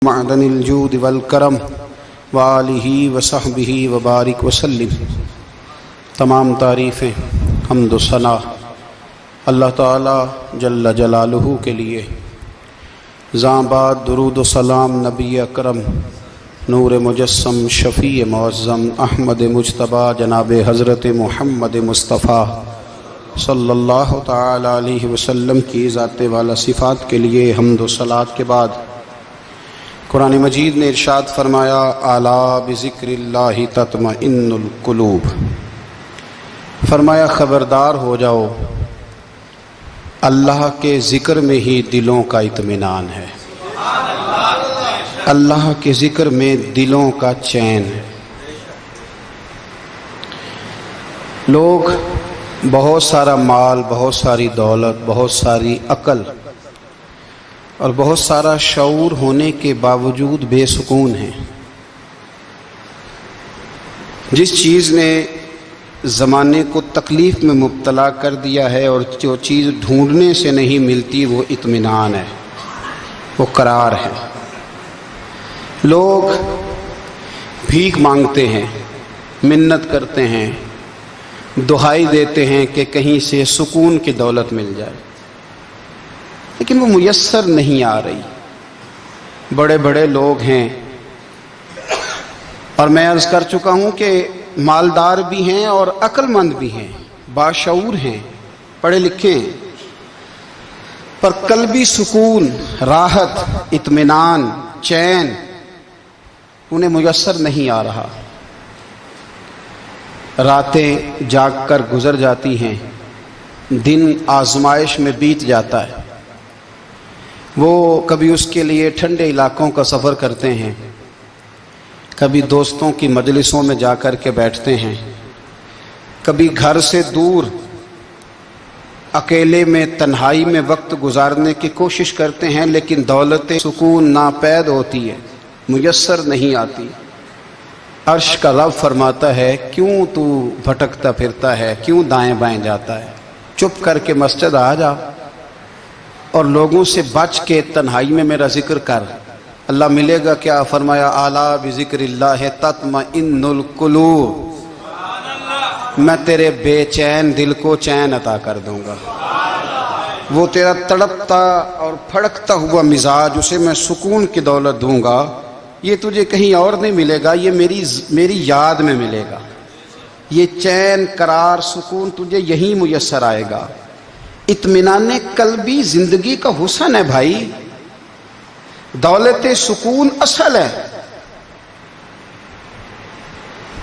معدن الجود والکرم وآلہ وصحبہ وبارک وسلم۔ تمام تعریفیں حمد و ثنا اللہ تعالی جل جلالہ کے لیے۔ زاں بعد درود و سلام نبی اکرم نور مجسم شفیع معظم احمد مجتبیٰ جناب حضرت محمد مصطفیٰ صلی اللہ تعالی علیہ وسلم کی ذات والا صفات کے لیے حمد و صلات کے بعد قرآن مجید نے ارشاد فرمایا الا بذکر اللہ تطمئن القلوب، فرمایا خبردار ہو جاؤ اللہ کے ذکر میں ہی دلوں کا اطمینان ہے، اللہ کے ذکر میں دلوں کا چین ہے۔ لوگ بہت سارا مال، بہت ساری دولت، بہت ساری عقل اور بہت سارا شعور ہونے کے باوجود بے سکون ہیں۔ جس چیز نے زمانے کو تکلیف میں مبتلا کر دیا ہے اور جو چیز ڈھونڈنے سے نہیں ملتی وہ اطمینان ہے، وہ قرار ہے۔ لوگ بھیک مانگتے ہیں، منت کرتے ہیں، دہائی دیتے ہیں کہ کہیں سے سکون کی دولت مل جائے، لیکن وہ میسر نہیں آ رہی۔ بڑے بڑے لوگ ہیں، اور میں عرض کر چکا ہوں کہ مالدار بھی ہیں اور عقل مند بھی ہیں، باشعور ہیں، پڑھے لکھے ہیں، پر قلبی سکون، راحت، اطمینان، چین انہیں میسر نہیں آ رہا۔ راتیں جاگ کر گزر جاتی ہیں، دن آزمائش میں بیت جاتا ہے۔ وہ کبھی اس کے لیے ٹھنڈے علاقوں کا سفر کرتے ہیں، کبھی دوستوں کی مجلسوں میں جا کر کے بیٹھتے ہیں، کبھی گھر سے دور اکیلے میں تنہائی میں وقت گزارنے کی کوشش کرتے ہیں، لیکن دولت سکون ناپید ہوتی ہے، میسر نہیں آتی۔ عرش کا رب فرماتا ہے کیوں تو بھٹکتا پھرتا ہے، کیوں دائیں بائیں جاتا ہے؟ چپ کر کے مسجد آ جا اور لوگوں سے بچ کے تنہائی میں میرا ذکر کر۔ اللہ ملے گا کیا؟ فرمایا اعلیٰ بذکر اللہ تطمئن القلوب، میں تیرے بے چین دل کو چین عطا کر دوں گا۔ وہ تیرا تڑپتا اور پھڑکتا ہوا مزاج، اسے میں سکون کی دولت دوں گا۔ یہ تجھے کہیں اور نہیں ملے گا، یہ میری یاد میں ملے گا۔ یہ چین، قرار، سکون تجھے یہیں میسر آئے گا۔ اطمینان قلبی زندگی کا حسن ہے بھائی، دولت سکون اصل ہے۔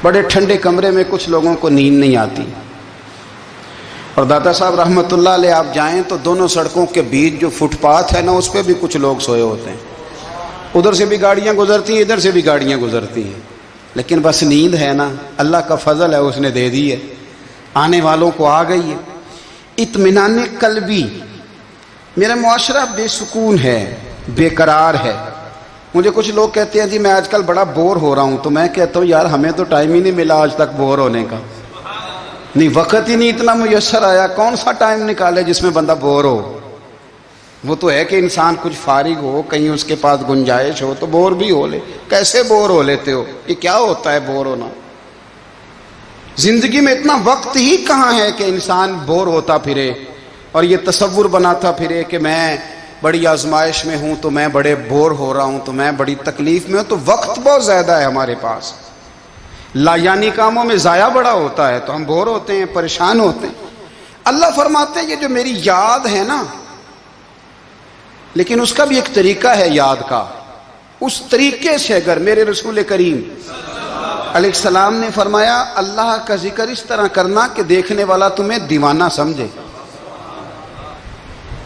بڑے ٹھنڈے کمرے میں کچھ لوگوں کو نیند نہیں آتی، اور داتا صاحب رحمۃ اللہ علیہ آپ جائیں تو دونوں سڑکوں کے بیچ جو فٹ پاتھ ہے نا، اس پہ بھی کچھ لوگ سوئے ہوتے ہیں۔ ادھر سے بھی گاڑیاں گزرتی ہیں، ادھر سے بھی گاڑیاں گزرتی ہیں، لیکن بس نیند ہے نا، اللہ کا فضل ہے، اس نے دے دی ہے، آنے والوں کو آ گئی ہے۔ اطمینان قلبی۔ میرا معاشرہ بے سکون ہے، بے قرار ہے۔ مجھے کچھ لوگ کہتے ہیں جی میں آج کل بڑا بور ہو رہا ہوں، تو میں کہتا ہوں یار ہمیں تو ٹائم ہی نہیں ملا آج تک بور ہونے کا، نہیں وقت ہی نہیں اتنا میسر آیا۔ کون سا ٹائم نکالے جس میں بندہ بور ہو؟ وہ تو ہے کہ انسان کچھ فارغ ہو، کہیں اس کے پاس گنجائش ہو تو بور بھی ہو لے۔ کیسے بور ہو لیتے ہو؟ یہ کیا ہوتا ہے بور ہونا؟ زندگی میں اتنا وقت ہی کہاں ہے کہ انسان بور ہوتا پھرے اور یہ تصور بناتا پھرے کہ میں بڑی آزمائش میں ہوں، تو میں بڑے بور ہو رہا ہوں، تو میں بڑی تکلیف میں ہوں۔ تو وقت بہت زیادہ ہے ہمارے پاس، لا یعنی کاموں میں ضائع بڑا ہوتا ہے، تو ہم بور ہوتے ہیں، پریشان ہوتے ہیں۔ اللہ فرماتے ہیں یہ جو میری یاد ہے نا، لیکن اس کا بھی ایک طریقہ ہے یاد کا، اس طریقے سے اگر میرے رسول کریم علیہ السلام نے فرمایا اللہ کا ذکر اس طرح کرنا کہ دیکھنے والا تمہیں دیوانہ سمجھے،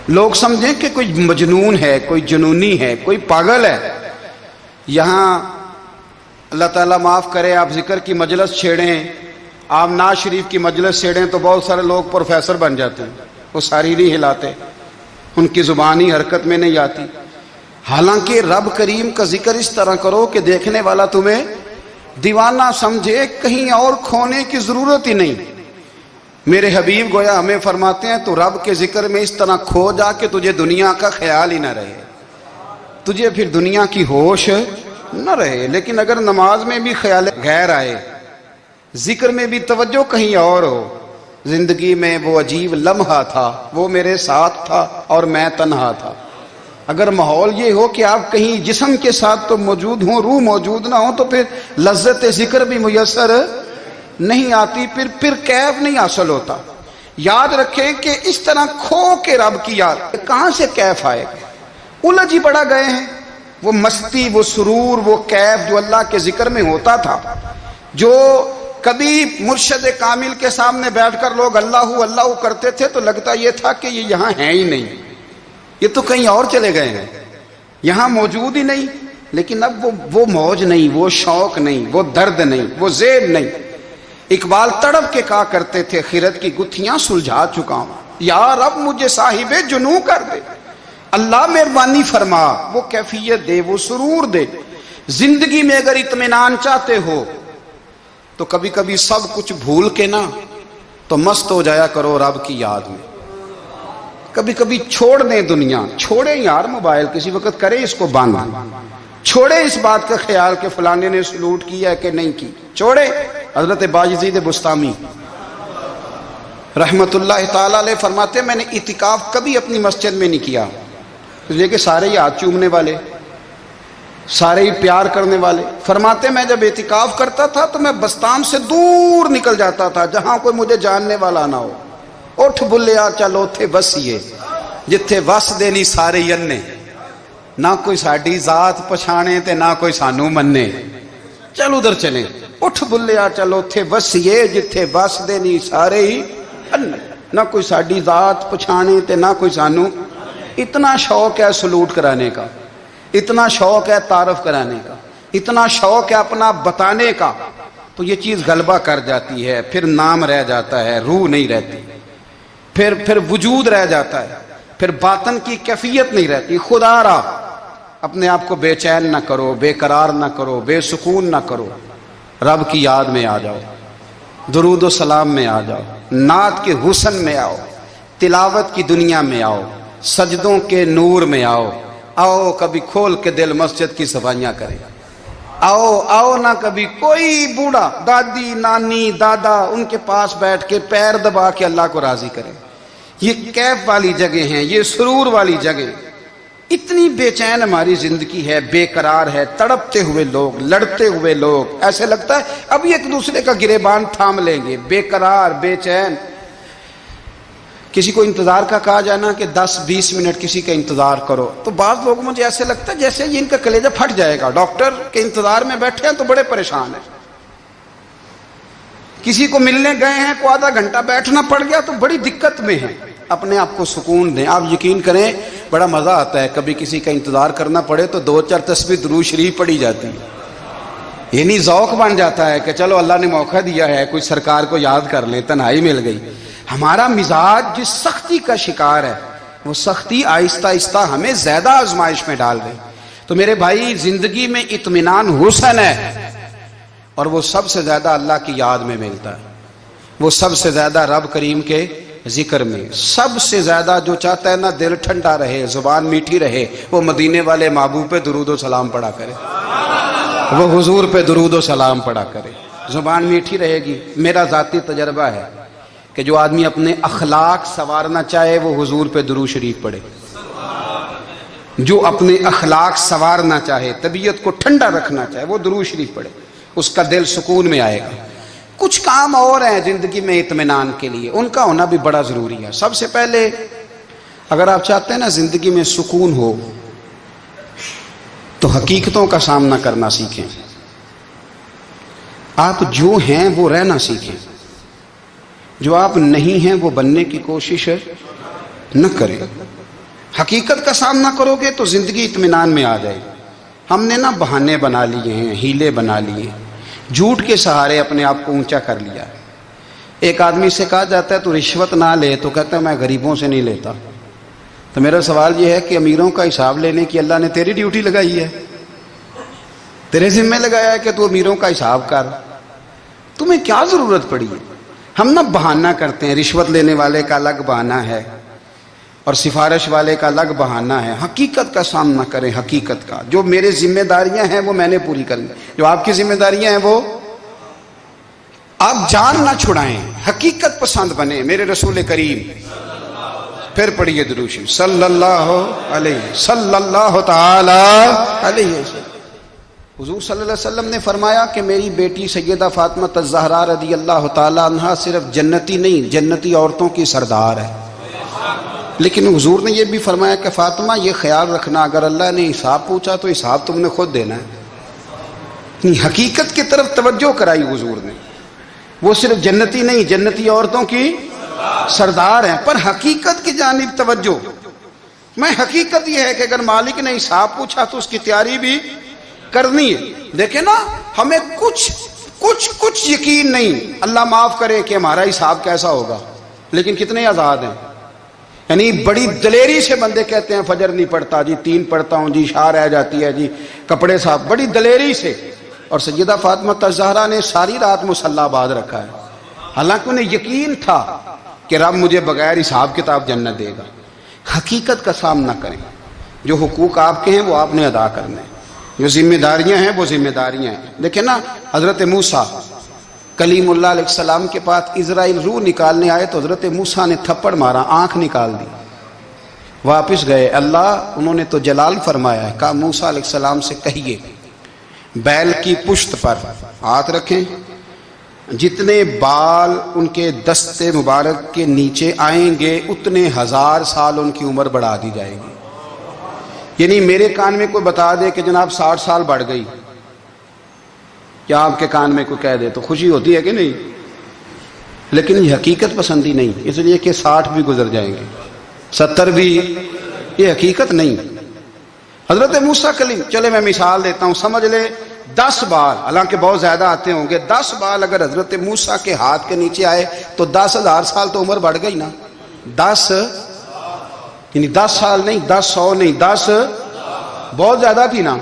لوگ سمجھیں کہ کوئی مجنون ہے، کوئی جنونی ہے، کوئی پاگل ہے۔ یہاں اللہ تعالیٰ معاف کرے، آپ ذکر کی مجلس چھیڑیں، آپ نعت شریف کی مجلس چھیڑیں تو بہت سارے لوگ پروفیسر بن جاتے ہیں، وہ ساری نہیں ہلاتے، ان کی زبانی حرکت میں نہیں آتی۔ حالانکہ رب کریم کا ذکر اس طرح کرو کہ دیکھنے والا تمہیں دیوانہ سمجھے، کہیں اور کھونے کی ضرورت ہی نہیں۔ میرے حبیب گویا ہمیں فرماتے ہیں تو رب کے ذکر میں اس طرح کھو جا کہ تجھے دنیا کا خیال ہی نہ رہے۔ تجھے پھر دنیا کی ہوش نہ رہے۔ لیکن اگر نماز میں بھی خیال غیر آئے، ذکر میں بھی توجہ کہیں اور ہو، زندگی میں وہ عجیب لمحہ تھا، وہ میرے ساتھ تھا اور میں تنہا تھا، اگر ماحول یہ ہو کہ آپ کہیں جسم کے ساتھ تو موجود ہوں، روح موجود نہ ہو، تو پھر لذت ذکر بھی میسر نہیں آتی، پھر کیف نہیں حاصل ہوتا۔ یاد رکھیں کہ اس طرح کھو کے رب کی یاد کہاں سے کیف آئے گا؟ الجھ ہی پڑا گئے ہیں۔ وہ مستی، وہ سرور، وہ کیف جو اللہ کے ذکر میں ہوتا تھا، جو کبھی مرشد کامل کے سامنے بیٹھ کر لوگ اللہ اللہ کرتے تھے تو لگتا یہ تھا کہ یہ یہاں ہیں ہی نہیں، یہ تو کہیں اور چلے گئے ہیں، یہاں موجود ہی نہیں۔ لیکن اب وہ موج نہیں، وہ شوق نہیں، وہ درد نہیں، وہ ذیل نہیں۔ اقبال تڑپ کے کہا کرتے تھے خرد کی گتھیاں سلجھا چکا ہوں، یا رب مجھے صاحب جنوں کر دے، اللہ مہربانی فرما، وہ کیفیت دے، وہ سرور دے۔ زندگی میں اگر اطمینان چاہتے ہو تو کبھی کبھی سب کچھ بھول کے نا تو مست ہو جایا کرو رب کی یاد میں۔ کبھی کبھی چھوڑ دیں دنیا، چھوڑیں یار موبائل، کسی وقت کریں اس کو بند، چھوڑیں اس بات کا خیال کہ فلانے نے سلوٹ کیا ہے کہ نہیں کی، چھوڑیں۔ حضرت باجزید بستامی رحمت اللہ تعالی علیہ فرماتے ہیں میں نے اعتکاف کبھی اپنی مسجد میں نہیں کیا، اس لیے کہ سارے ہی ہاتھ چومنے والے، سارے ہی پیار کرنے والے۔ فرماتے میں جب اعتکاف کرتا تھا تو میں بستان سے دور نکل جاتا تھا جہاں کوئی مجھے جاننے والا نہ ہو۔ اٹھ بلیا چلو تھے بسیے جتھے وس دے نہیں سارے ینے، نہ کوئی ساڈی ذات پچھانے تے نہ کوئی سانو مننے، چل ادھر چلیں۔ اٹھ بلیا چلو تھے بسیے جتھے وس دے نہیں سارے ہی انے، نہ کوئی ساڈی ذات پچھانے تے نہ کوئی سانو۔ اتنا شوق ہے سلوٹ کرانے کا، اتنا شوق ہے تعارف کرانے کا، اتنا شوق ہے اپنا بتانے کا، تو یہ چیز غلبہ کر جاتی ہے، پھر نام رہ جاتا ہے، روح نہیں رہتی، پھر وجود رہ جاتا ہے، پھر باطن کی کیفیت نہیں رہتی۔ خدا را اپنے آپ کو بے چین نہ کرو، بے قرار نہ کرو، بے سکون نہ کرو، رب کی یاد میں آ جاؤ، درود و سلام میں آ جاؤ، نعت کے حسن میں آؤ، تلاوت کی دنیا میں آؤ، سجدوں کے نور میں آؤ۔ آؤ کبھی کھول کے دل مسجد کی صفائیاں کریں، آؤ نہ کبھی کوئی بوڑھا، دادی، نانی، دادا، ان کے پاس بیٹھ کے پیر دبا کے اللہ کو راضی کریں۔ یہ کیف والی جگہ ہیں، یہ سرور والی جگہ۔ اتنی بے چین ہماری زندگی ہے، بے قرار ہے، تڑپتے ہوئے لوگ، لڑتے ہوئے لوگ، ایسے لگتا ہے ابھی ایک دوسرے کا گریبان تھام لیں گے، بے قرار، بے چین۔ کسی کو انتظار کا کہا جائے نا کہ 10-20 منٹ کسی کا انتظار کرو، تو بعض لوگ مجھے ایسے لگتا ہے جیسے ان کا کلیجہ پھٹ جائے گا، ڈاکٹر کے انتظار میں بیٹھے ہیں تو بڑے پریشان ہیں۔ کسی کو ملنے گئے ہیں کو آدھا گھنٹہ بیٹھنا پڑ گیا تو بڑی دقت میں ہیں۔ اپنے آپ کو سکون دیں۔ آپ یقین کریں بڑا مزہ آتا ہے، کبھی کسی کا انتظار کرنا پڑے تو 2-4 تسبیح درود شریف پڑھی جاتی ہے، یعنی ذوق بن جاتا ہے کہ چلو اللہ نے موقع دیا ہے، کوئی سرکار کو یاد کر لیں، تنہائی مل گئی۔ ہمارا مزاج جس سختی کا شکار ہے، وہ سختی آہستہ آہستہ ہمیں زیادہ آزمائش میں ڈال گئی۔ تو میرے بھائی زندگی میں اطمینان حسن ہے، اور وہ سب سے زیادہ اللہ کی یاد میں ملتا ہے، وہ سب سے زیادہ رب کریم کے ذکر میں۔ سب سے زیادہ جو چاہتا ہے نا دل ٹھنڈا رہے، زبان میٹھی رہے، وہ مدینے والے محبوب پہ درود و سلام پڑھا کرے، وہ حضور پہ درود و سلام پڑھا کرے، زبان میٹھی رہے گی۔ میرا ذاتی تجربہ ہے کہ جو آدمی اپنے اخلاق سنوارنا چاہے وہ حضور پہ درود شریف پڑھے، جو اپنے اخلاق سنوارنا چاہے، طبیعت کو ٹھنڈا رکھنا چاہے، وہ درود شریف پڑھے، اس کا دل سکون میں آئے گا۔ کچھ کام اور ہیں زندگی میں اطمینان کے لیے، ان کا ہونا بھی بڑا ضروری ہے۔ سب سے پہلے اگر آپ چاہتے ہیں نا زندگی میں سکون ہو تو حقیقتوں کا سامنا کرنا سیکھیں، آپ جو ہیں وہ رہنا سیکھیں، جو آپ نہیں ہیں وہ بننے کی کوشش نہ کریں۔ حقیقت کا سامنا کرو گے تو زندگی اطمینان میں آ جائے گی۔ ہم نے نا بہانے بنا لیے ہیں، ہیلے بنا لیے، جھوٹ کے سہارے اپنے آپ کو اونچا کر لیا۔ ایک آدمی سے کہا جاتا ہے تو رشوت نہ لے، تو کہتا ہے میں غریبوں سے نہیں لیتا۔ تو میرا سوال یہ ہے کہ امیروں کا حساب لینے کی اللہ نے تیری ڈیوٹی لگائی ہے، تیرے ذمہ لگایا ہے کہ تو امیروں کا حساب کر، تمہیں کیا ضرورت پڑی ہے؟ ہم نا بہانہ کرتے ہیں، رشوت لینے والے کا الگ بہانہ ہے، اور سفارش والے کا الگ بہانہ ہے. حقیقت کا سامنا کریں. حقیقت کا جو میرے ذمہ داریاں ہیں وہ میں نے پوری کرنی, جو آپ کی ذمہ داریاں ہیں وہ آپ جان نہ چھڑائیں, حقیقت پسند بنے. میرے رسول کریم, پھر پڑھیے درود شریف صلی اللہ تعالی علیہ وسلم. حضور صلی اللہ علیہ وسلم نے فرمایا کہ میری بیٹی سیدہ فاطمہ الزہرا رضی اللہ تعالی عنہا صرف جنتی نہیں, جنتی عورتوں کی سردار ہے. لیکن حضور نے یہ بھی فرمایا کہ فاطمہ یہ خیال رکھنا اگر اللہ نے حساب پوچھا تو حساب تم نے خود دینا ہے. حقیقت کی طرف توجہ کرائی حضور نے. وہ صرف جنتی نہیں, جنتی عورتوں کی سردار ہیں, پر حقیقت کی جانب توجہ. میں حقیقت یہ ہے کہ اگر مالک نے حساب پوچھا تو اس کی تیاری بھی کرنی ہے. دیکھیں نا, ہمیں کچھ یقین نہیں, اللہ معاف کرے کہ ہمارا حساب کیسا ہوگا, لیکن کتنے آزاد ہیں. یعنی بڑی دلیری سے بندے کہتے ہیں فجر نہیں پڑھتا جی, 3 پڑھتا ہوں جی, شاہ رہ جاتی ہے جی, کپڑے صاحب, بڑی دلیری سے. اور سیدہ فاطمہ الزہرا نے ساری رات مصلی باندھ رکھا ہے, حالانکہ انہیں یقین تھا کہ رب مجھے بغیر حساب کتاب جنت دے گا. حقیقت کا سامنا کریں. جو حقوق آپ کے ہیں وہ آپ نے ادا کرنے ہیں, جو ذمہ داریاں ہیں وہ ذمہ داریاں ہیں. دیکھیں نا, حضرت موسیٰ کلیم اللہ علیہ السلام کے پاس اسرائیل روح نکالنے آئے تو حضرت موسیٰ نے تھپڑ مارا, آنکھ نکال دی, واپس گئے. اللہ انہوں نے تو جلال فرمایا ہے, کہا موسیٰ علیہ السلام سے کہیے بیل کی پشت پر ہاتھ رکھیں, جتنے بال ان کے دستے مبارک کے نیچے آئیں گے اتنے 1000 سال ان کی عمر بڑھا دی جائے گی. یعنی میرے کان میں کوئی بتا دے کہ جناب 60 سال بڑھ گئی, کیا آپ کے کان میں کوئی کہہ دے تو خوشی ہوتی ہے کہ نہیں؟ لیکن یہ حقیقت پسندی نہیں, اس لیے کہ 60 بھی گزر جائیں گے, 70 بھی, یہ حقیقت نہیں. حضرت موسیٰ کلیم, چلے میں مثال دیتا ہوں, سمجھ لے 10 بال, حالانکہ بہت زیادہ آتے ہوں گے, 10 بال اگر حضرت موسیٰ کے ہاتھ کے نیچے آئے تو 10,000 سال تو عمر بڑھ گئی نا. 10 یعنی 10 سال نہیں, 10 100 نہیں, 10 بہت زیادہ تھی نا.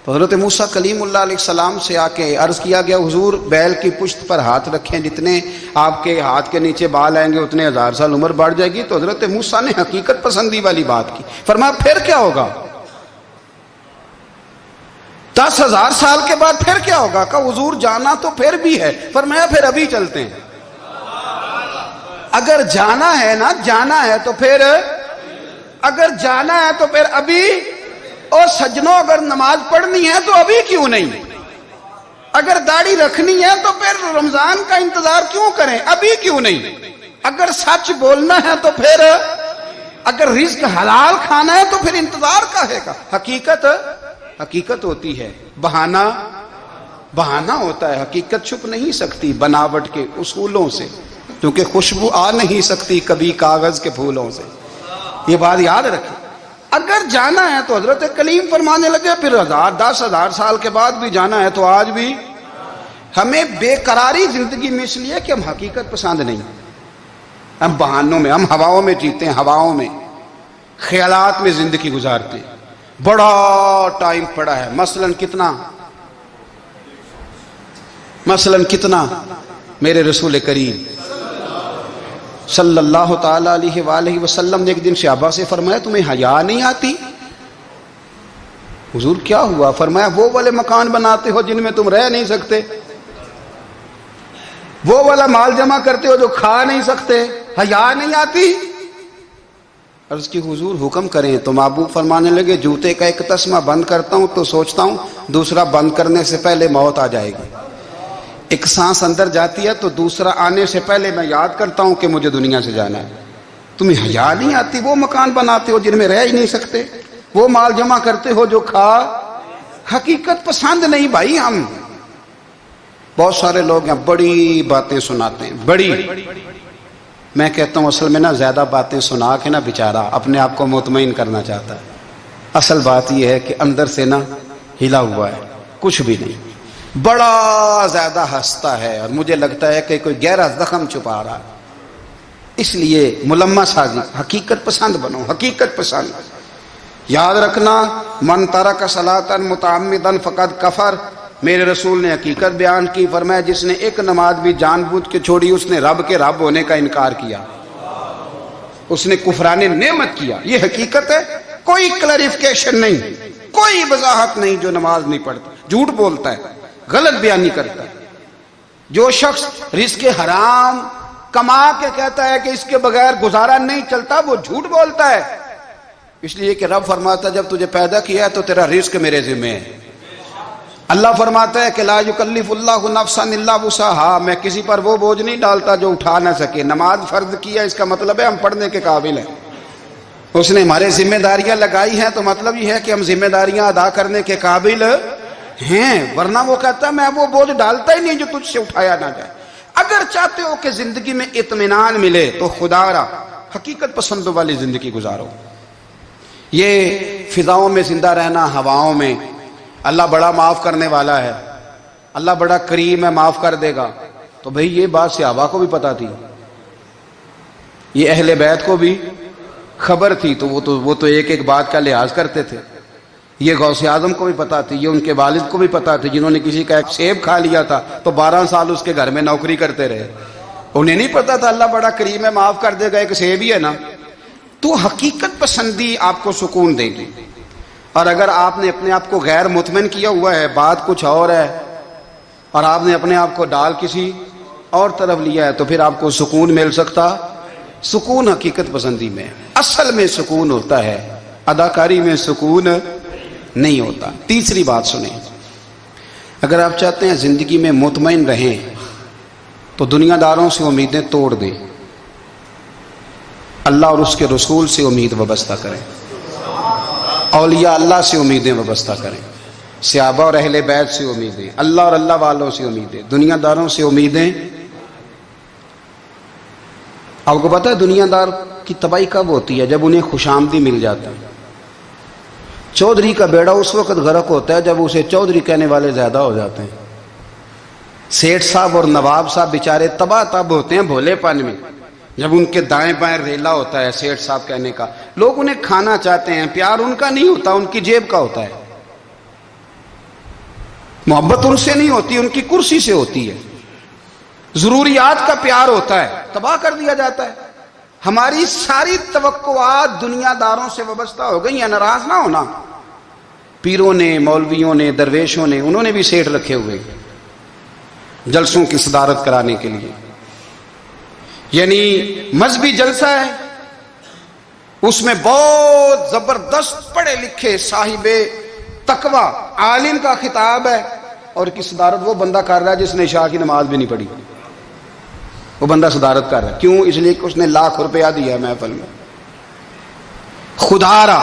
تو حضرت موسیٰ کلیم اللہ علیہ السلام سے آ کے عرض کیا گیا, حضور بیل کی پشت پر ہاتھ رکھیں, جتنے آپ کے ہاتھ کے نیچے بال آئیں گے اتنے 1000 سال عمر بڑھ جائے گی. تو حضرت موسیٰ نے حقیقت پسندی والی بات کی. فرمایا پھر کیا ہوگا؟ 10,000 سال کے بعد پھر کیا ہوگا؟ کہا حضور جانا تو پھر بھی ہے. فرمایا پھر ابھی چلتے ہیں. اگر جانا ہے نا, جانا ہے تو پھر, اگر جانا ہے تو پھر ابھی. اور سجنوں, اگر نماز پڑھنی ہے تو ابھی کیوں نہیں؟ اگر داڑھی رکھنی ہے تو پھر رمضان کا انتظار کیوں کریں, ابھی کیوں نہیں؟ اگر سچ بولنا ہے تو پھر, اگر رزق حلال کھانا ہے تو پھر انتظار کا ہے. حقیقت ہوتی ہے, بہانہ ہوتا ہے. حقیقت چھپ نہیں سکتی بناوٹ کے اصولوں سے, کیونکہ خوشبو آ نہیں سکتی کبھی کاغذ کے پھولوں سے. یہ بات یاد رکھیں. اگر جانا ہے تو حضرت کلیم فرمانے لگے پھر 10,000 سال کے بعد بھی جانا ہے تو آج بھی. ہمیں بے قراری زندگی میں اس لیے کہ ہم حقیقت پسند نہیں, ہم بہانوں میں, ہم ہواؤں میں جیتے ہیں, ہواؤں میں, خیالات میں زندگی گزارتے ہیں. بڑا ٹائم پڑا ہے, مثلاً کتنا میرے رسول کریم صلی اللہ تعالی علیہ وآلہ وسلم نے ایک دن صحابہ سے فرمایا تمہیں حیا نہیں آتی؟ حضور کیا ہوا؟ فرمایا وہ والے مکان بناتے ہو جن میں تم رہ نہیں سکتے, وہ والا مال جمع کرتے ہو جو کھا نہیں سکتے, حیا نہیں آتی؟ عرض کی حضور حکم کریں. تو محبوب فرمانے لگے جوتے کا ایک تسمہ بند کرتا ہوں تو سوچتا ہوں دوسرا بند کرنے سے پہلے موت آ جائے گی. ایک سانس اندر جاتی ہے تو دوسرا آنے سے پہلے میں یاد کرتا ہوں کہ مجھے دنیا سے جانا ہے. تمہیں حیا نہیں آتی؟ وہ مکان بناتے ہو جن میں رہ ہی نہیں سکتے, وہ مال جمع کرتے ہو جو کھا. حقیقت پسند نہیں بھائی. ہم بہت سارے لوگ ہیں بڑی باتیں سناتے ہیں, بڑی. میں کہتا ہوں اصل میں نا زیادہ باتیں سنا کے نا بیچارہ اپنے آپ کو مطمئن کرنا چاہتا ہے. اصل بات یہ ہے کہ اندر سے نا ہلا ہوا ہے, کچھ بھی نہیں, بڑا زیادہ ہنستا ہے اور مجھے لگتا ہے کہ کوئی گہرا زخم چھپا رہا ہے. اس لیے ملمہ سازی, حقیقت پسند بنو, حقیقت پسند. یاد رکھنا من ترک صلاۃ متعمدا فقد کفر. میرے رسول نے حقیقت بیان کی, فرمایا جس نے ایک نماز بھی جان بوجھ کے چھوڑی اس نے رب کے رب ہونے کا انکار کیا. اس نے کفران نعمت کیا، یہ حقیقت ہے، کوئی کلیریفیکیشن نہیں، کوئی وضاحت نہیں۔ جو نماز نہیں پڑھتا، جھوٹ بولتا ہے، غلط بیانی کرتا ہے، جو شخص رزق حرام کما کے کہتا ہے کہ اس کے بغیر گزارا نہیں چلتا، وہ جھوٹ بولتا ہے۔ اس لیے کہ رب فرماتا ہے جب تجھے پیدا کیا ہے تو تیرا رزق میرے ذمہ ہے۔ اللہ فرماتا ہے کہ لا یکلف اللہ نفسا الا وسعہا، میں کسی پر وہ بوجھ نہیں ڈالتا جو اٹھا نہ سکے۔ نماز فرض کیا، اس کا مطلب ہے ہم پڑھنے کے قابل ہیں، اس نے ہمارے ذمہ داریاں لگائی ہیں، تو مطلب یہ ہے کہ ہم ذمہ داریاں ادا کرنے کے قابل ہیں، ورنہ وہ کہتا ہے میں وہ بوجھ ڈالتا ہی نہیں جو تجھ سے اٹھایا نہ جائے۔ اگر چاہتے ہو کہ زندگی میں اطمینان ملے تو خدا را حقیقت پسند والی زندگی گزارو۔ یہ فضاؤں میں زندہ رہنا، ہواؤں میں، اللہ بڑا معاف کرنے والا ہے، اللہ بڑا کریم ہے، معاف کر دے گا، تو بھئی یہ بات صحابہ کو بھی پتا تھی، یہ اہل بیت کو بھی خبر تھی، تو وہ تو ایک ایک بات کا لحاظ کرتے تھے۔ یہ غوث اعظم کو بھی پتا تھی، یہ ان کے والد کو بھی پتا تھی، جنہوں نے کسی کا ایک سیب کھا لیا تھا تو 12 سال اس کے گھر میں نوکری کرتے رہے، انہیں نہیں پتا تھا اللہ بڑا کریم ہے، معاف کر دے گا، ایک سیب ہی ہے نا۔ تو حقیقت پسندی آپ کو سکون دے گی، اور اگر آپ نے اپنے آپ کو غیر مطمئن کیا ہوا ہے، بات کچھ اور ہے، اور آپ نے اپنے آپ کو ڈال کسی اور طرف لیا ہے، تو پھر آپ کو سکون مل سکتا؟ سکون حقیقت پسندی میں، اصل میں سکون ہوتا ہے، اداکاری میں سکون نہیں ہوتا۔ تیسری بات سنیں، اگر آپ چاہتے ہیں زندگی میں مطمئن رہیں تو دنیا داروں سے امیدیں توڑ دیں، اللہ اور اس کے رسول سے امید وابستہ کریں، اولیاء اللہ سے امیدیں وابستہ کریں، صحابہ اور اہل بیت سے امیدیں، اللہ اور اللہ والوں سے امیدیں، دنیا داروں سے امیدیں۔ آپ کو پتہ ہے دنیا دار کی تباہی کب ہوتی ہے؟ جب انہیں خوش آمدی مل جاتا ہے۔ چودھری کا بیڑا اس وقت غرق ہوتا ہے جب اسے چودھری کہنے والے زیادہ ہو جاتے ہیں۔ سیٹھ صاحب اور نواب صاحب بیچارے تباہ تب ہوتے ہیں بھولے پن میں، جب ان کے دائیں بائیں ریلا ہوتا ہے سیٹھ صاحب کہنے کا، لوگ انہیں کھانا چاہتے ہیں، پیار ان کا نہیں ہوتا، ان کی جیب کا ہوتا ہے، محبت ان سے نہیں ہوتی، ان کی کرسی سے ہوتی ہے، ضروریات کا پیار ہوتا ہے، تباہ کر دیا جاتا ہے۔ ہماری ساری توقعات دنیا داروں سے وابستہ ہو گئی ہیں، ناراض نہ ہونا، پیروں نے، مولویوں نے، درویشوں نے، انہوں نے بھی سیٹھ رکھے ہوئے جلسوں کی صدارت کرانے کے لیے، یعنی مذہبی جلسہ ہے، اس میں بہت زبردست پڑھے لکھے صاحب تقوی عالم کا خطاب ہے، اور کی صدارت وہ بندہ کر رہا ہے جس نے عشاء کی نماز بھی نہیں پڑھی، وہ بندہ صدارت کر رہا ہے، کیوں؟ اس لیے کہ اس نے لاکھ روپیہ دیا محفل میں۔ خدا را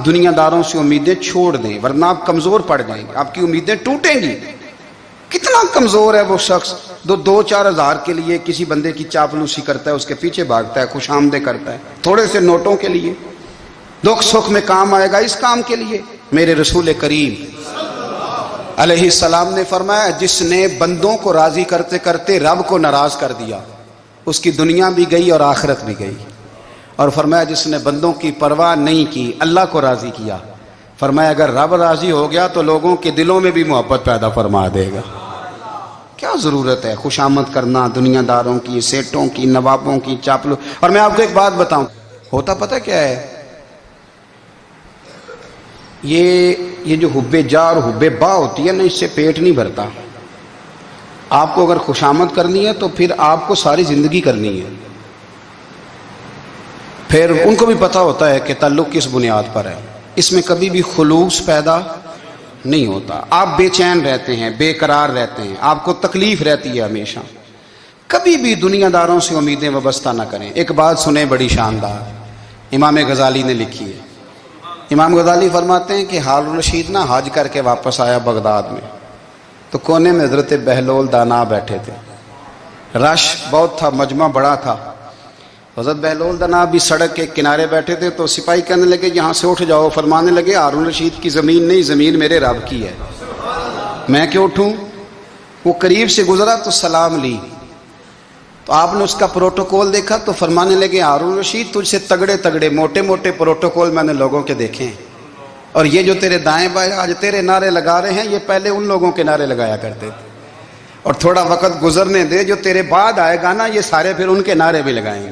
دنیا داروں سے امیدیں چھوڑ دیں، ورنہ آپ کمزور پڑ جائیں گے، آپ کی امیدیں ٹوٹیں گی۔ کتنا کمزور ہے وہ شخص جو 2-4 ہزار کے لیے کسی بندے کی چاپلوسی کرتا ہے، اس کے پیچھے بھاگتا ہے، خوش آمدیں کرتا ہے، تھوڑے سے نوٹوں کے لیے، دکھ سکھ میں کام آئے گا اس کام کے لیے۔ میرے رسول کریم علیہ السلام نے فرمایا جس نے بندوں کو راضی کرتے کرتے رب کو ناراض کر دیا، اس کی دنیا بھی گئی اور آخرت بھی گئی، اور فرمایا جس نے بندوں کی پرواہ نہیں کی، اللہ کو راضی کیا، فرمایا اگر رب راضی ہو گیا تو لوگوں کے دلوں میں بھی محبت پیدا فرما دے گا۔ کیا ضرورت ہے خوشامد کرنا دنیا داروں کی، سیٹوں کی، نوابوں کی، چاپلو۔ اور میں آپ کو ایک بات بتاؤں، ہوتا پتہ کیا ہے؟ یہ جو حب جا اور حب با ہوتی ہے نا، اس سے پیٹ نہیں بھرتا۔ آپ کو اگر خوشامد کرنی ہے تو پھر آپ کو ساری زندگی کرنی ہے۔ پھر ان کو بھی پتہ ہوتا ہے کہ تعلق کس بنیاد پر ہے، اس میں کبھی بھی خلوص پیدا نہیں ہوتا، آپ بے چین رہتے ہیں، بے قرار رہتے ہیں، آپ کو تکلیف رہتی ہے ہمیشہ۔ کبھی بھی دنیا داروں سے امیدیں وابستہ نہ کریں۔ ایک بات سنیں بڑی شاندار، امام غزالی نے لکھی ہے۔ امام غزالی فرماتے ہیں کہ ہارون رشید نہ حج کر کے واپس آیا بغداد میں، تو کونے میں حضرت بہلول دانا بیٹھے تھے، رش بہت تھا، مجمع بڑا تھا، حضرت بہلول دانا بھی سڑک کے کنارے بیٹھے تھے، تو سپاہی کہنے لگے یہاں سے اٹھ جاؤ، فرمانے لگے ہارون رشید کی زمین نہیں، زمین میرے رب کی ہے، میں کیوں اٹھوں؟ وہ قریب سے گزرا تو سلام لی، تو آپ نے اس کا پروٹوکول دیکھا تو فرمانے لگے ہارون رشید تجھ سے تگڑے تگڑے موٹے موٹے پروٹوکول میں نے لوگوں کے دیکھے ہیں، اور یہ جو تیرے دائیں بائیں آج تیرے نعرے لگا رہے ہیں، یہ پہلے ان لوگوں کے نعرے لگایا کرتے تھے، اور تھوڑا وقت گزرنے دے، جو تیرے بعد آئے گا نا، یہ سارے پھر ان کے نعرے بھی لگائیں گے۔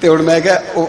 ਤੇ ਹੁਣ ਮੈਂ ਕਿਹਾ ਉਹ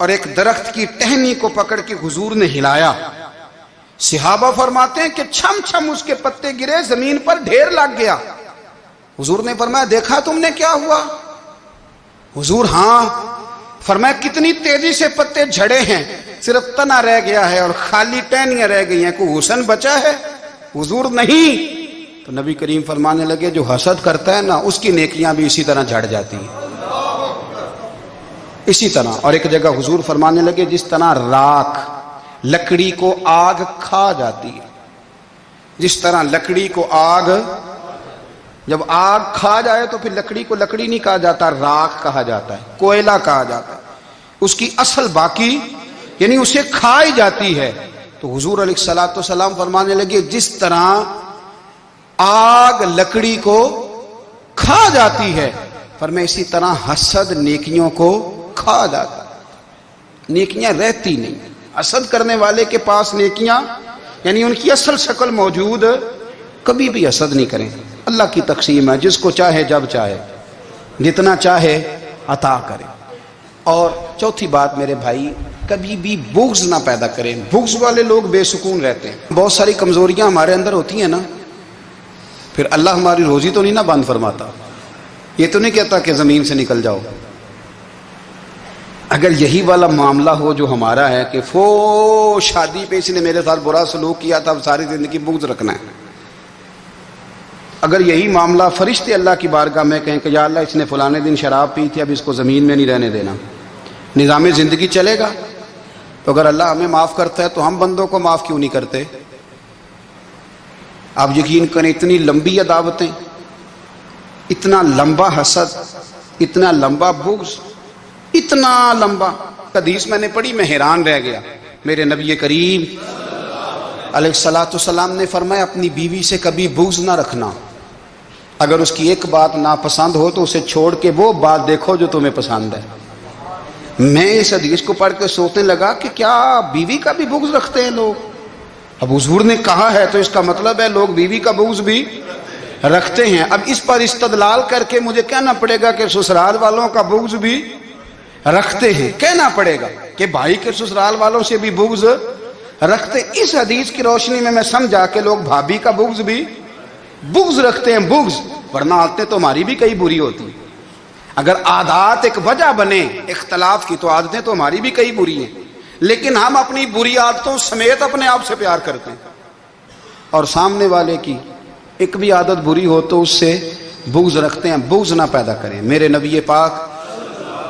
اور ایک درخت کی ٹہنی کو پکڑ کے حضور نے ہلایا. صحابہ فرماتے ہیں کہ چھم چھم اس کے پتے گرے, زمین پر ڈھیر لگ گیا. حضور نے فرمایا دیکھا تم نے کیا ہوا؟ حضور ہاں. فرمایا کتنی تیزی سے پتے جھڑے ہیں, صرف تنا رہ گیا ہے اور خالی ٹہنیاں رہ گئی ہیں, کوئی حسن بچا ہے؟ حضور نہیں. تو نبی کریم فرمانے لگے جو حسد کرتا ہے نا اس کی نیکیاں بھی اسی طرح جھڑ جاتی ہیں, اسی طرح. اور ایک جگہ حضور فرمانے لگے جس طرح راکھ لکڑی کو آگ کھا جاتی ہے, جس طرح لکڑی کو آگ, جب آگ کھا جائے تو پھر لکڑی کو لکڑی نہیں کہا جاتا, راکھ کہا جاتا ہے, کوئلہ کہا جاتا ہے, اس کی اصل باقی یعنی اسے کھائی جاتی ہے. تو حضور علیہ الصلوۃ والسلام فرمانے لگے جس طرح آگ لکڑی کو کھا جاتی ہے, فرمایا اسی طرح حسد نیکیوں کو کھا جاتا ہے, نیکیاں رہتی نہیں. حسد کرنے والے کے پاس نیکیاں یعنی ان کی اصل شکل موجود, کبھی بھی حسد نہیں کریں. اللہ کی تقسیم ہے, جس کو چاہے جب چاہے جتنا چاہے عطا کرے. اور چوتھی بات میرے بھائی, کبھی بھی بغض نہ پیدا کریں. بغض والے لوگ بے سکون رہتے ہیں. بہت ساری کمزوریاں ہمارے اندر ہوتی ہیں نا, پھر اللہ ہماری روزی تو نہیں نہ بند فرماتا. یہ تو نہیں کہتا کہ زمین سے نکل جاؤ. اگر یہی والا معاملہ ہو جو ہمارا ہے کہ شادی پہ اس نے میرے ساتھ برا سلوک کیا تھا, اب ساری زندگی بغض رکھنا ہے. اگر یہی معاملہ فرشتے اللہ کی بارگاہ میں کہیں کہ یا اللہ اس نے فلانے دن شراب پی تھی, اب اس کو زمین میں نہیں رہنے دینا, نظام زندگی چلے گا. تو اگر اللہ ہمیں معاف کرتا ہے تو ہم بندوں کو معاف کیوں نہیں کرتے؟ آپ یقین کریں اتنی لمبی عداوتیں, اتنا لمبا حسد, اتنا لمبا بغض, اتنا لمبا. حدیث میں نے پڑھی, میں حیران رہ گیا. میرے نبی کریم علیہ الصلوۃ والسلام نے فرمایا اپنی بیوی سے کبھی بغض نہ رکھنا. اگر اس کی ایک بات ناپسند ہو تو اسے چھوڑ کے وہ بات دیکھو جو تمہیں پسند ہے. میں اس حدیث کو پڑھ کے سوچنے لگا کہ کیا بیوی کا بھی بغض رکھتے ہیں لوگ؟ اب حضور نے کہا ہے تو اس کا مطلب ہے لوگ بیوی کا بغض بھی رکھتے ہیں. اب اس پر استدلال کر کے مجھے کہنا پڑے گا کہ سسرال والوں کا بغض بھی رکھتے ہیں. کہنا پڑے گا کہ بھائی کے سسرال والوں سے بھی بغض رکھتے. اس حدیث کی روشنی میں سمجھا کہ لوگ بھابھی کا بغض بھی بغض رکھتے ہیں. بغض, ورنہ عادتیں تو ہماری بھی کئی بری ہوتی ہیں. اگر عادات ایک وجہ بنے اختلاف کی تو عادتیں تو ہماری بھی کئی بری ہیں, لیکن ہم اپنی بری عادتوں سمیت اپنے آپ سے پیار کرتے ہیں, اور سامنے والے کی ایک بھی عادت بری ہو تو اس سے بغض رکھتے ہیں. بغض نہ پیدا کریں. میرے نبی پاک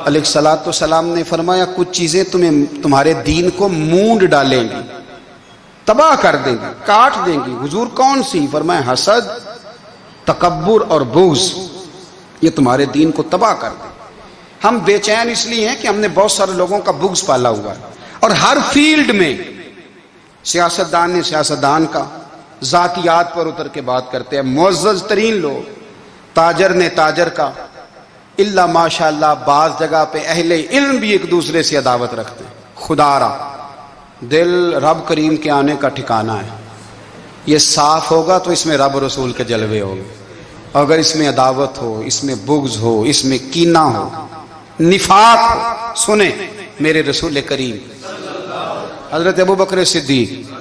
علیہ الصلوۃ والسلام نے فرمایا کچھ چیزیں تمہارے دین کو مونڈ ڈالیں گی, تباہ کر دیں گی, کاٹ دیں گی. حضور کون سی؟ فرمایا حسد, تکبر اور بغض, یہ تمہارے دین کو تباہ کر دیں. ہم بے چین اس لیے ہیں کہ ہم نے بہت سارے لوگوں کا بغض پالا ہوا ہے, اور ہر فیلڈ میں سیاستدان نے سیاستدان کا, ذاتیات پر اتر کے بات کرتے ہیں, معزز ترین لوگ, تاجر نے تاجر کا, اللہ ماشاء اللہ بعض جگہ پہ اہل علم بھی ایک دوسرے سے عداوت رکھتے ہیں. خدا را دل رب کریم کے آنے کا ٹھکانہ ہے. یہ صاف ہوگا تو اس میں رب رسول کے جلوے ہوں گے. اگر اس میں عداوت ہو, اس میں بغض ہو, اس میں کینہ ہو, نفاق ہو, سنیں میرے رسول کریم حضرت ابو بکر صدیق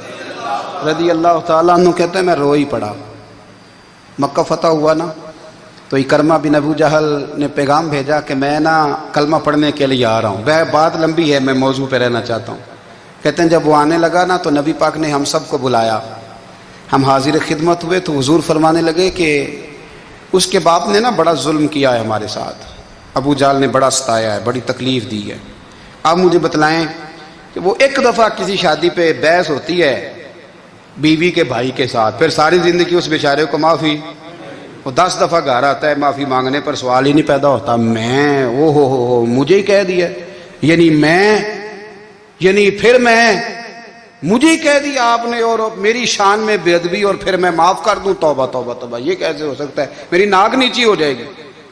رضی اللہ تعالیٰ عنہ کہتے ہیں میں رو ہی پڑا. مکہ فتح ہوا نا, تو اکرمہ بن ابو جہل نے پیغام بھیجا کہ میں نا کلمہ پڑھنے کے لیے آ رہا ہوں. بات لمبی ہے, میں موضوع پہ رہنا چاہتا ہوں. کہتے ہیں جب وہ آنے لگا نا تو نبی پاک نے ہم سب کو بلایا, ہم حاضر خدمت ہوئے. تو حضور فرمانے لگے کہ اس کے باپ نے نا بڑا ظلم کیا ہے ہمارے ساتھ, ابو جہل نے بڑا ستایا ہے, بڑی تکلیف دی ہے. آپ مجھے بتلائیں کہ وہ ایک دفعہ کسی شادی پہ بحث ہوتی ہے بیوی کے بھائی کے ساتھ, پھر ساری زندگی اس بیچارے کو معافی, وہ 10 دفعہ گھر آتا ہے معافی مانگنے پر سوال ہی نہیں پیدا ہوتا. میں او ہو مجھے ہی کہہ دیا, یعنی پھر مجھے ہی کہہ دیا آپ نے, اور میری شان میں بے ادبی, اور پھر میں معاف کر دوں. توبہ توبہ توبہ, یہ کیسے ہو سکتا ہے؟ میری ناک نیچی ہو جائے گی,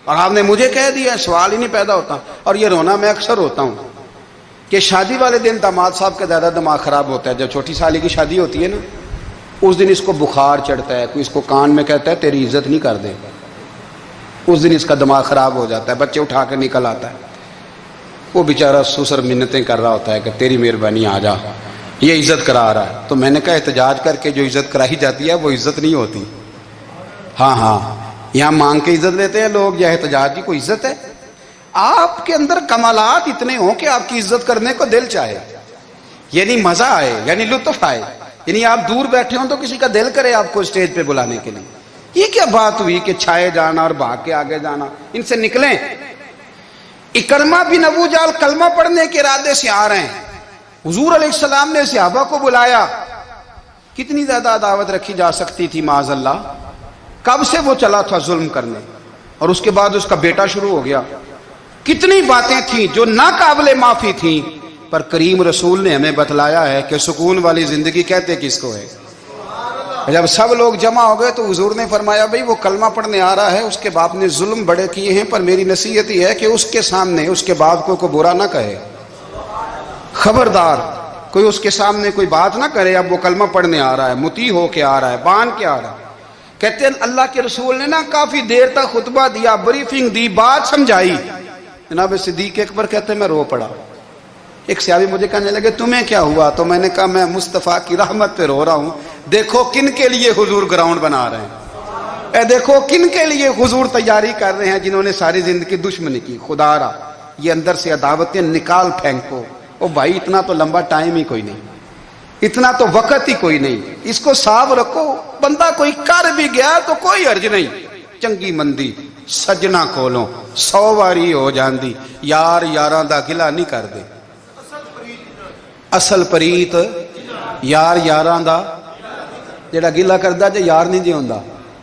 اور آپ نے مجھے کہہ دیا, سوال ہی نہیں پیدا ہوتا. اور یہ رونا میں اکثر ہوتا ہوں کہ شادی والے دن داماد صاحب کا زیادہ دماغ خراب ہوتا ہے. جب چھوٹی سالی کی شادی ہوتی ہے نا, اس دن اس کو بخار چڑھتا ہے, کوئی اس کو کان میں کہتا ہے تیری عزت نہیں کر دے, اس دن اس کا دماغ خراب ہو جاتا ہے, بچے اٹھا کے نکل آتا ہے. وہ بیچارہ سسر منتیں کر رہا ہوتا ہے کہ تیری مہربانی آ جا، یہ عزت کرا رہا ہے۔ تو میں نے کہا احتجاج کر کے جو عزت کرائی جاتی ہے وہ عزت نہیں ہوتی۔ ہاں یہاں مانگ کے عزت لیتے ہیں لوگ، یا احتجاج کی کوئی عزت ہے؟ آپ کے اندر کمالات اتنے ہوں کہ آپ کی عزت کرنے کو دل چاہے، یعنی مزہ آئے، یعنی لطف آئے، یعنی آپ دور بیٹھے ہوں تو کسی کا دل کرے آپ کو اسٹیج پہ بلانے کے لیے۔ یہ کیا بات ہوئی کہ چھائے جانا اور بھاگ کے آگے جانا؟ ان سے نکلیں۔ اکرمہ بن ابو جہل کلمہ پڑھنے کے ارادے سے آ رہے ہیں، حضور علیہ السلام نے صحابہ کو بلایا۔ کتنی زیادہ دعوت رکھی جا سکتی تھی معاذ اللہ؟ کب سے وہ چلا تھا ظلم کرنے، اور اس کے بعد اس کا بیٹا شروع ہو گیا۔ کتنی باتیں تھیں جو ناقابل معافی تھیں، پر کریم رسول نے ہمیں بتلایا ہے کہ سکون والی زندگی کہتے کس کو ہے۔ جب سب لوگ جمع ہو گئے تو حضور نے فرمایا بھئی وہ کلمہ پڑھنے آ رہا ہے، اس کے باپ نے ظلم بڑے کیے ہیں، پر میری نصیحت یہ ہے کہ اس کے سامنے اس کے باپ کو کوئی برا نہ کہے، خبردار کوئی اس کے سامنے کوئی بات نہ کرے۔ اب وہ کلمہ پڑھنے آ رہا ہے، مطیع ہو کے آ رہا ہے، بان کے آ رہا ہے۔ کہتے ہیں اللہ کے رسول نے نا کافی دیر تک خطبہ دیا، بریفنگ دی، بات سمجھائی۔ جناب صدیق اکبر کہتے ہیں میں رو پڑا۔ ایک صحابی مجھے کہنے لگے تمہیں کیا ہوا؟ تو میں نے کہا میں مصطفیٰ کی رحمت پہ رو رہا ہوں۔ دیکھو کن کے لیے حضور گراؤنڈ بنا رہے ہیں، اے دیکھو کن کے لیے حضور تیاری کر رہے ہیں، جنہوں نے ساری زندگی دشمنی کی۔ خدا را یہ اندر سے عداوتیں نکال پھینکو۔ او بھائی اتنا تو لمبا ٹائم ہی کوئی نہیں، اتنا تو وقت ہی کوئی نہیں، اس کو صاف رکھو۔ بندہ کوئی کر بھی گیا تو کوئی حرج نہیں، چنگی مندی سجنا کولوں 100 واری ہو جاندی، یار یاراں دا گلا نہیں کر دے۔ اصل پریت یار یاراں دا جڑا گلا کردا جے یار نہیں جی ہوندا۔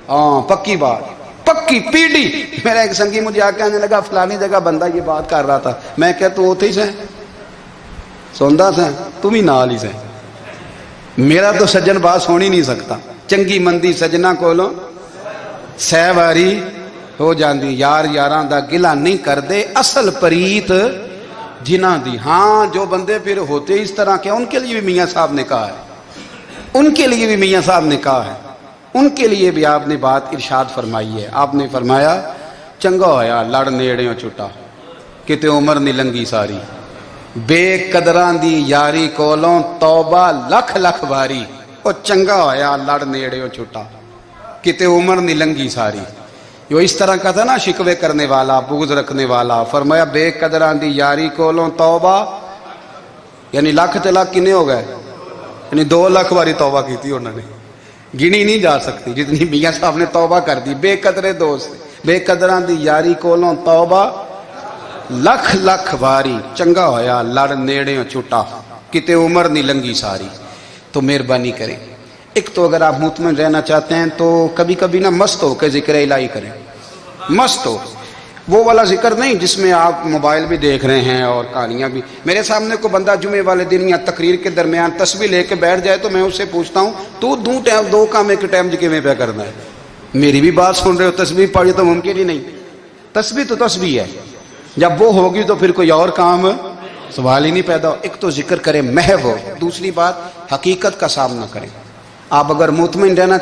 ہاں پکی بات، پکی پیڑی۔ میرا ایک سنگی مجھے آ کے آنے لگا فلانی جگہ بندہ یہ بات کر رہا تھا، میں کہ تو اوتھے ہی سے سوندا سے تم ہی نال ہی سے، میرا تو سجن بات سن ہی نہیں سکتا۔ چنگی مندی سجنا کولوں 100 واری ہو جاندی، یار یاراں دا گلا نہیں کر دے، اصل پریت جنہ دی۔ ہاں جو بندے پھر ہوتے اس طرح کے ان کے لیے بھی میاں صاحب نے کہا ہے، ان کے لیے بھی میاں صاحب نے کہا ہے، ان کے لیے بھی آپ نے بات ارشاد فرمائی ہے۔ آپ نے فرمایا چنگا ہویا لڑ نیڑیوں چھٹا، کتے عمر نہیں لنگی ساری، بے قدراں دی یاری کولوں توبہ لکھ لکھ باری۔ او چنگا ہویا لڑ نیڑیوں چھٹا، کتے عمر نہیں لنگی ساری۔ جو اس طرح کا تھا نا شکوے کرنے والا، بغض رکھنے والا، فرمایا بے قدراں دی یاری کولوں توبہ، یعنی لاکھ تے لاکھ کنے ہو گئے، یعنی 2 لاکھ باری توبہ کی تھی انہوں نے، گنی نہیں جا سکتی جتنی میاں صاحب نے توبہ کر دی۔ بے قدرے دوست، بے قدراں دی یاری کولوں توبہ لکھ لکھ باری، چنگا ہویا لڑ نیڑیوں چھٹا، کتے عمر نہیں لنگی ساری۔ تو مہربانی کریں، ایک تو اگر آپ مطمئن رہنا چاہتے ہیں تو کبھی کبھی نا مست ہو کے ذکر الہی کریں۔ مست ہو، وہ والا ذکر نہیں جس میں آپ موبائل بھی دیکھ رہے ہیں اور کہانیاں بھی۔ میرے سامنے کو بندہ جمعے والے دن یا تقریر کے درمیان تسبیح لے کے بیٹھ جائے تو میں اس سے پوچھتا ہوں تو دو کام ایک ٹائم جکے پہ کرنا ہے؟ میری بھی بات سن رہے ہو، تسبیح پڑھی تو ممکن ہی نہیں۔ تسبیح تو تسبیح ہے، جب وہ ہوگی تو پھر کوئی اور کام سوال ہی نہیں پیدا ہو۔ ایک تو ذکر کریں محو ہو، دوسری بات حقیقت کا سامنا کریں۔ آپ اگر مطمئن رہنا